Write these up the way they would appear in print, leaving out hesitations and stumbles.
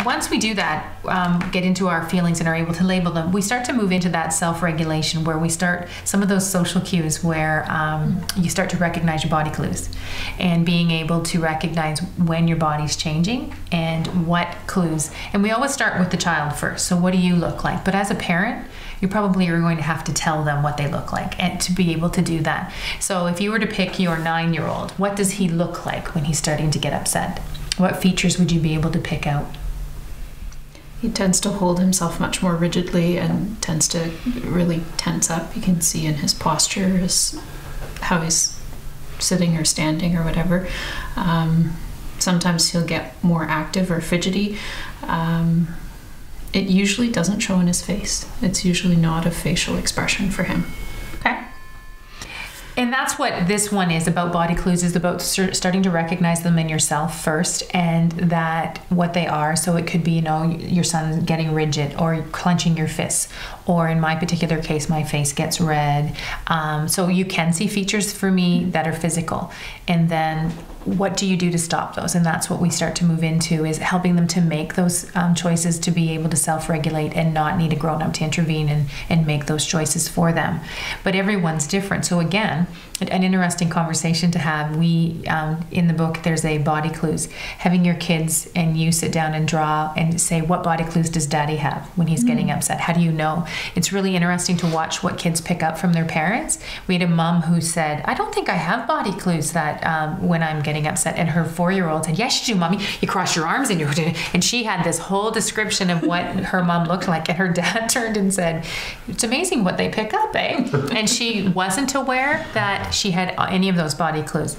once we do that, get into our feelings and are able to label them, we start to move into that self-regulation where we start some of those social cues where you start to recognize your body clues and being able to recognize when your body's changing and what clues. And we always start with the child first. So what do you look like? But as a parent, you probably are going to have to tell them what they look like and to be able to do that. So if you were to pick your 9-year-old, what does he look like when he's starting to get upset? What features would you be able to pick out? He tends to hold himself much more rigidly and tends to really tense up. You can see in his posture, how he's sitting or standing or whatever. Sometimes he'll get more active or fidgety. It usually doesn't show in his face. It's usually not a facial expression for him. Okay. And that's what this one is about. Body clues is about starting to recognize them in yourself first, and that what they are. So it could be, your son getting rigid or clenching your fists, or in my particular case, my face gets red. So you can see features for me that are physical, and then what do you do to stop those? And that's what we start to move into, is helping them to make those choices to be able to self-regulate and not need a grown-up to intervene and make those choices for them. But everyone's different. So again, an interesting conversation to have. We, in the book, there's a body clues. Having your kids and you sit down and draw and say, what body clues does daddy have when he's getting upset? How do you know? It's really interesting to watch what kids pick up from their parents. We had a mom who said, I don't think I have body clues that when I'm getting upset. And her 4-year-old said, yes, you do, mommy. You cross your arms and and she had this whole description of what her mom looked like. And her dad turned and said, it's amazing what they pick up, eh? And she wasn't aware that she had any of those body clues.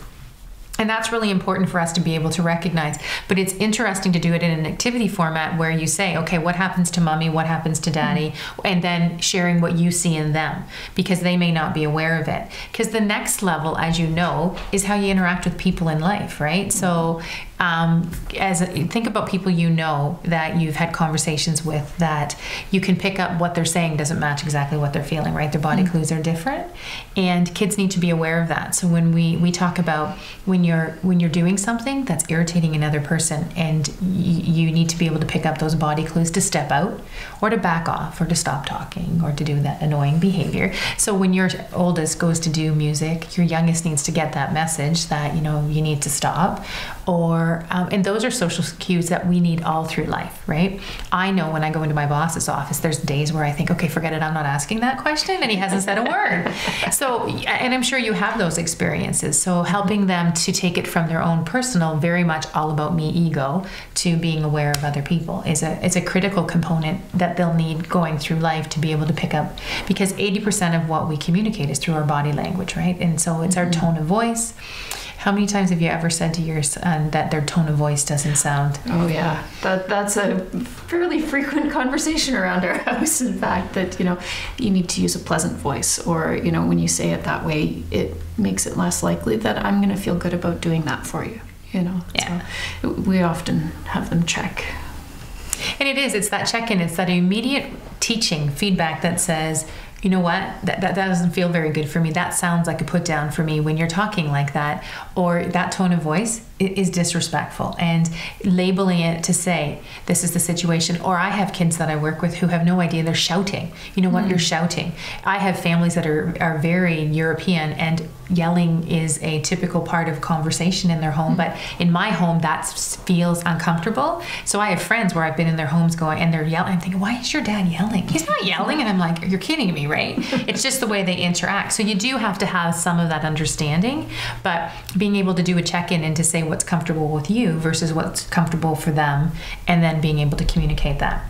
And that's really important for us to be able to recognize. But it's interesting to do it in an activity format where you say, okay, what happens to mommy? What happens to daddy? And then sharing what you see in them, because they may not be aware of it. Because the next level, as you know, is how you interact with people in life, right? So think about people that you've had conversations with, that you can pick up what they're saying doesn't match exactly what they're feeling, right? Their body clues are different, and kids need to be aware of that. So when we talk about when you're doing something that's irritating another person, and you need to be able to pick up those body clues to step out or to back off or to stop talking or to do that annoying behavior. So when your oldest goes to do music, your youngest needs to get that message that you need to stop. And those are social cues that we need all through life, right? I know when I go into my boss's office, there's days where I think, okay, forget it, I'm not asking that question, and he hasn't said a word. So, and I'm sure you have those experiences. So helping them to take it from their own personal, very much all about me ego, to being aware of other people is a critical component that they'll need going through life to be able to pick up, because 80% of what we communicate is through our body language, right? And so it's our tone of voice. How many times have you ever said to your son that their tone of voice doesn't sound? Oh yeah, that's a fairly frequent conversation around our house. In fact, that you need to use a pleasant voice, or when you say it that way, it makes it less likely that I'm going to feel good about doing that for you. Yeah. So we often have them check. And it's that check-in. It's that immediate teaching feedback that says, you know what, that doesn't feel very good for me. That sounds like a put down for me when you're talking like that, or that tone of voice is disrespectful, and labeling it to say, this is the situation. Or I have kids that I work with who have no idea, they're shouting. You know what, you're shouting. I have families that are very European, and yelling is a typical part of conversation in their home. But in my home, that feels uncomfortable. So I have friends where I've been in their homes and they're yelling. I'm thinking, why is your dad yelling? He's not yelling. And I'm like, you're kidding me, right? It's just the way they interact. So you do have to have some of that understanding, but being able to do a check-in and to say what's comfortable with you versus what's comfortable for them, and then being able to communicate that.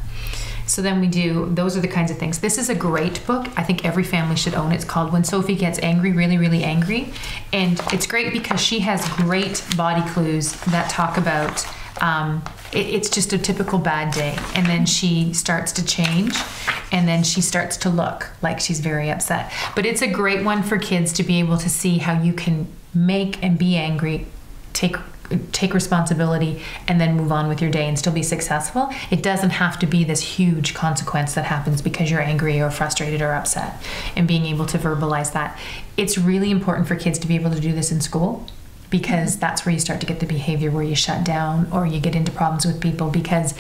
So then those are the kinds of things. This is a great book. I think every family should own it. It's called When Sophie Gets Angry, Really, Really Angry. And it's great because she has great body clues that talk about, it's just a typical bad day. And then she starts to change, and then she starts to look like she's very upset. But it's a great one for kids to be able to see how you can make and be angry, take responsibility, and then move on with your day and still be successful. It doesn't have to be this huge consequence that happens because you're angry or frustrated or upset, and being able to verbalize that. It's really important for kids to be able to do this in school. because that's where you start to get the behavior where you shut down or you get into problems with people because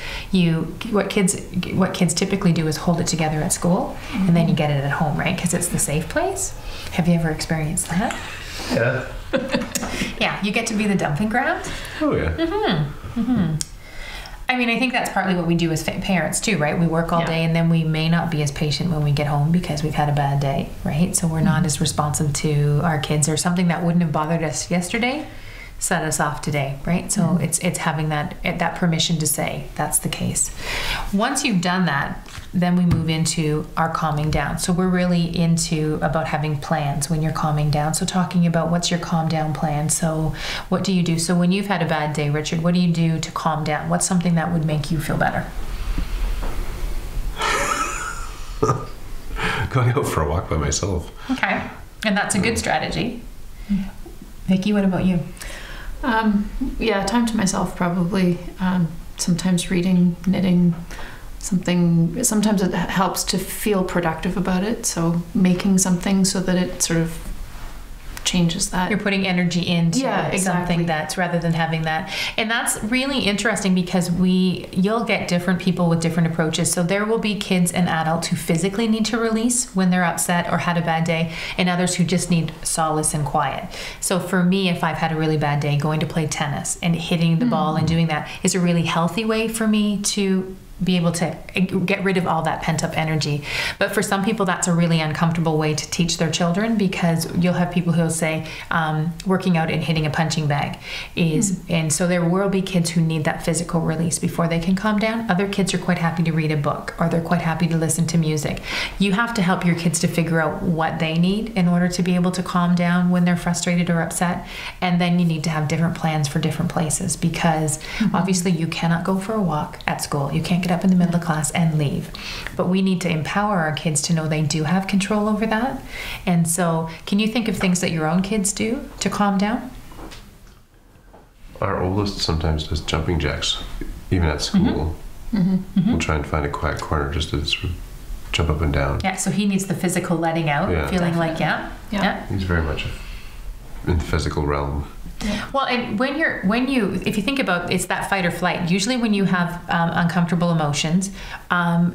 what kids typically do is hold it together at school and then you get it at home, right? Because it's the safe place. Have you ever experienced that? Yeah. Yeah, you get to be the dumping ground. Oh yeah. I mean, I think that's partly what we do as parents too, right? We work all day and then we may not be as patient when we get home because we've had a bad day, right? So we're not as responsive to our kids, or something that wouldn't have bothered us yesterday set us off today, right? So it's having that permission to say that's the case. Once you've done that, then we move into our calming down. So we're really into about having plans when you're calming down. So talking about what's your calm down plan. So what do you do? So when you've had a bad day, Richard, what do you do to calm down? What's something that would make you feel better? Going out for a walk by myself. Okay. And that's a good strategy. Vicki, what about you? Yeah, time to myself probably. Sometimes reading, knitting, something. Sometimes it helps to feel productive about it. So making something so that it sort of changes that. You're putting energy into something that's rather than having that. And that's really interesting because you'll get different people with different approaches. So there will be kids and adults who physically need to release when they're upset or had a bad day, and others who just need solace and quiet. So for me, if I've had a really bad day, going to play tennis and hitting the ball and doing that is a really healthy way for me to be able to get rid of all that pent-up energy. But for some people, that's a really uncomfortable way to teach their children, because you'll have people who'll say working out and hitting a punching bag is, and so there will be kids who need that physical release before they can calm down. Other kids are quite happy to read a book, or they're quite happy to listen to music. You have to help your kids to figure out what they need in order to be able to calm down when they're frustrated or upset. And then you need to have different plans for different places, because obviously you cannot go for a walk at school. You can't get up in the middle of class and leave. But we need to empower our kids to know they do have control over that. And so can you think of things that your own kids do to calm down? Our oldest sometimes does jumping jacks, even at school. We'll try and find a quiet corner just to sort of jump up and down. Yeah, so he needs the physical letting out, feeling like, He's very much in the physical realm. Well, and if you think about it's that fight or flight, usually when you have uncomfortable emotions,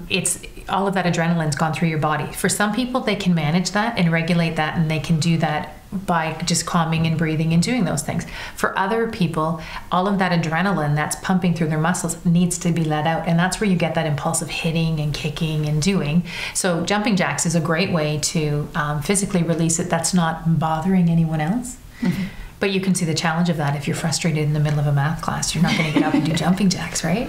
it's all of that adrenaline's gone through your body. For some people, they can manage that and regulate that, and they can do that by just calming and breathing and doing those things. For other people, all of that adrenaline that's pumping through their muscles needs to be let out, and that's where you get that impulsive hitting and kicking and doing. So jumping jacks is a great way to physically release it that's not bothering anyone else. But you can see the challenge of that if you're frustrated in the middle of a math class. You're not going to get up and do jumping jacks, right?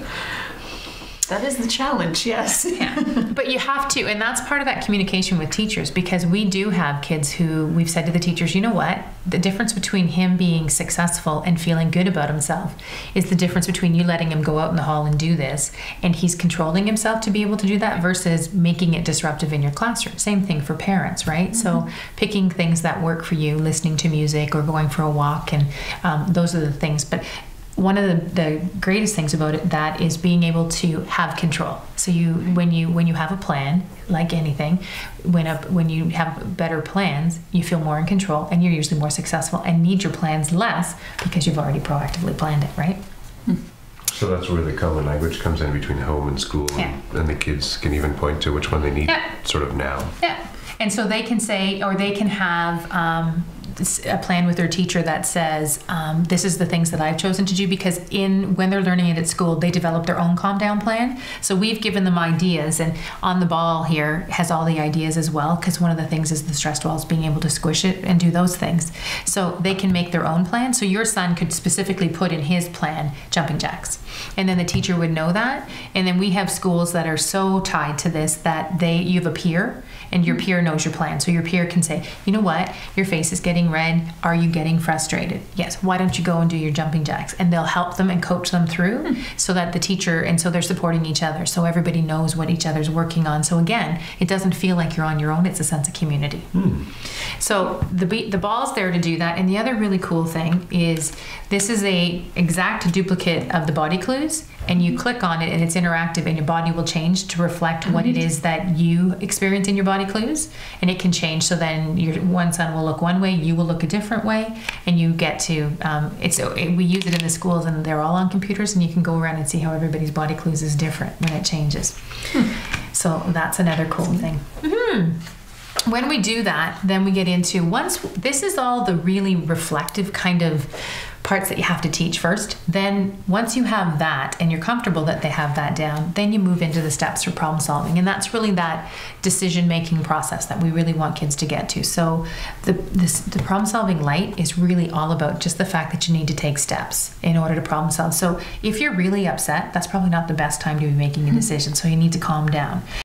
That is the challenge, yes. Yeah. But you have to, and that's part of that communication with teachers, because we do have kids who we've said to the teachers, you know what? The difference between him being successful and feeling good about himself is the difference between you letting him go out in the hall and do this, and he's controlling himself to be able to do that, versus making it disruptive in your classroom. Same thing for parents, right? So picking things that work for you, listening to music or going for a walk, and those are the things. But one of the greatest things about it, that is being able to have control. So when you have a plan, like anything, when you have better plans, you feel more in control, and you're usually more successful and need your plans less because you've already proactively planned it, right? So that's where the common language comes in between home and school, and the kids can even point to which one they need sort of now. Yeah. And so they can say, or they can have a plan with their teacher that says, this is the things that I've chosen to do, because when they're learning it at school, they develop their own calm down plan. So we've given them ideas, and On the Ball here has all the ideas as well, because one of the things is the stress walls, being able to squish it and do those things. So they can make their own plan. So your son could specifically put in his plan jumping jacks, and then the teacher would know that. And then we have schools that are so tied to this that you have a peer, and your peer knows your plan. So your peer can say, you know what, your face is getting red. Are you getting frustrated? Yes. Why don't you go and do your jumping jacks? And they'll help them and coach them through, so that the teacher, and so they're supporting each other. So everybody knows what each other's working on. So again, it doesn't feel like you're on your own. It's a sense of community. So the ball's there to do that. And the other really cool thing is this is a exact duplicate of the body clues, and you click on it and it's interactive, and your body will change to reflect what it is that you experience in your body body clues, and it can change. So then your one son will look one way, you will look a different way, and you get to we use it in the schools, and they're all on computers, and you can go around and see how everybody's body clues is different when it changes. So that's another cool thing. When we do that, then we get into, once this is all the really reflective kind of parts that you have to teach first. Then once you have that and you're comfortable that they have that down, then you move into the steps for problem solving. And that's really that decision-making process that we really want kids to get to. So the problem solving light is really all about just the fact that you need to take steps in order to problem solve. So if you're really upset, that's probably not the best time to be making a decision. So you need to calm down.